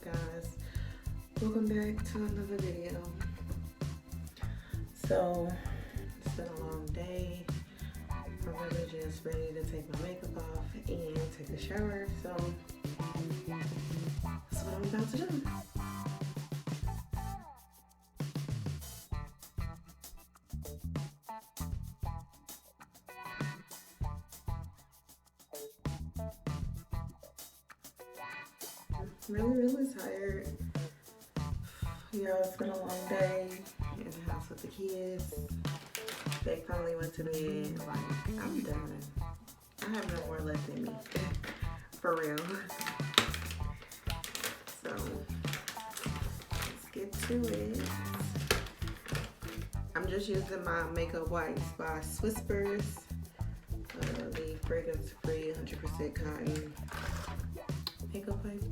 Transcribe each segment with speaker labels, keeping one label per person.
Speaker 1: guys? Welcome back to another video. So it's been a long day. I'm really just ready to take my makeup off and take a shower. So that's what I'm about to do. Really tired. Yeah, it's been a long day in the house with the kids. They finally went to bed. Like, I'm done. I have no more left in me. For real. So let's get to it. I'm just using my makeup wipes by Swisspers. The fragrance-free 100% cotton makeup wipes.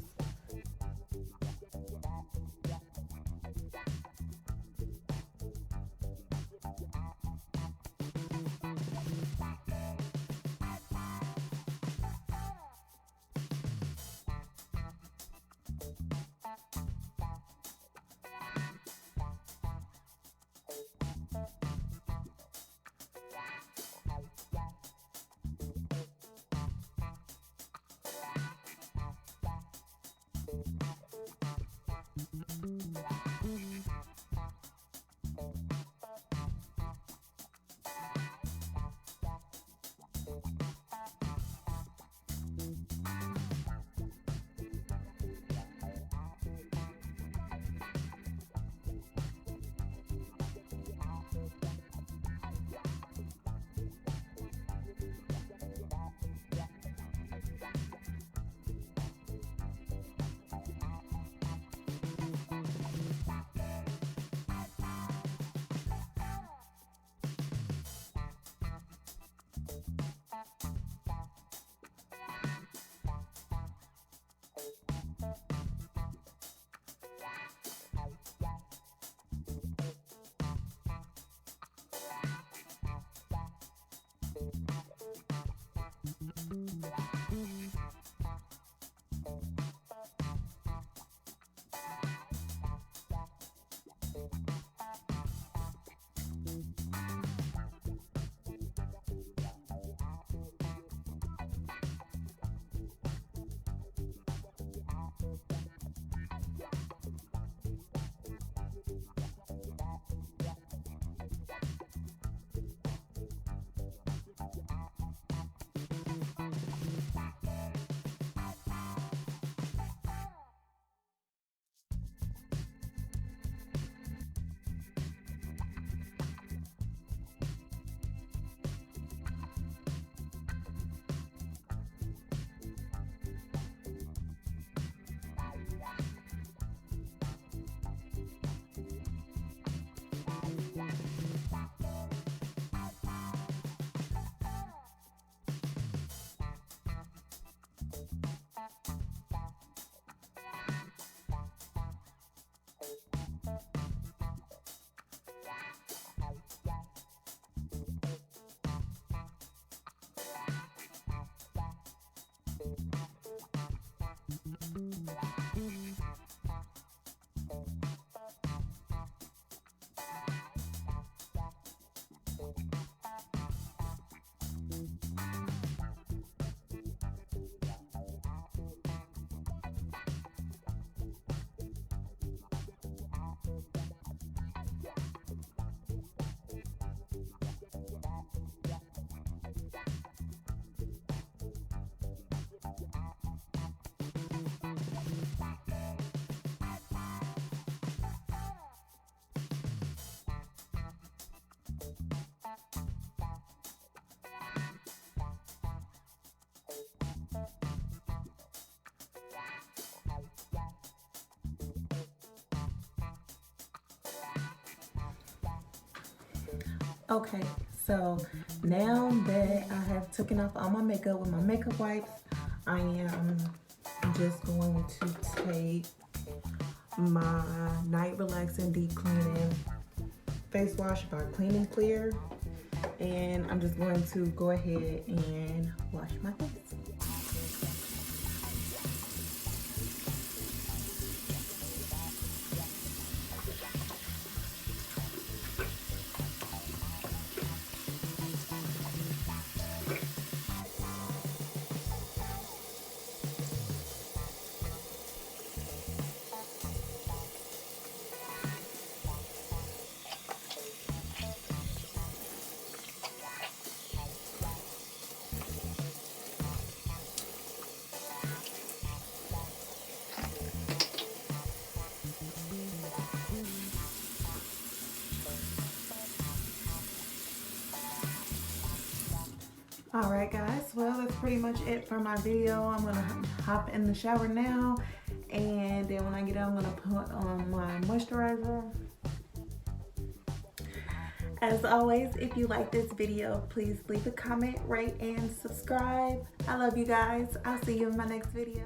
Speaker 1: Okay, so now that I have taken off all my makeup with my makeup wipes, I am just going to take my night relaxing deep cleaning face wash by Clean and Clear, and I'm just going to go ahead and wash my face. Alright guys, well that's pretty much it for my video. I'm gonna hop in the shower now, and then when I get out I'm gonna put on my moisturizer. As always, if you like this video, please leave a comment, rate, and subscribe. I love you guys. I'll see you in my next video.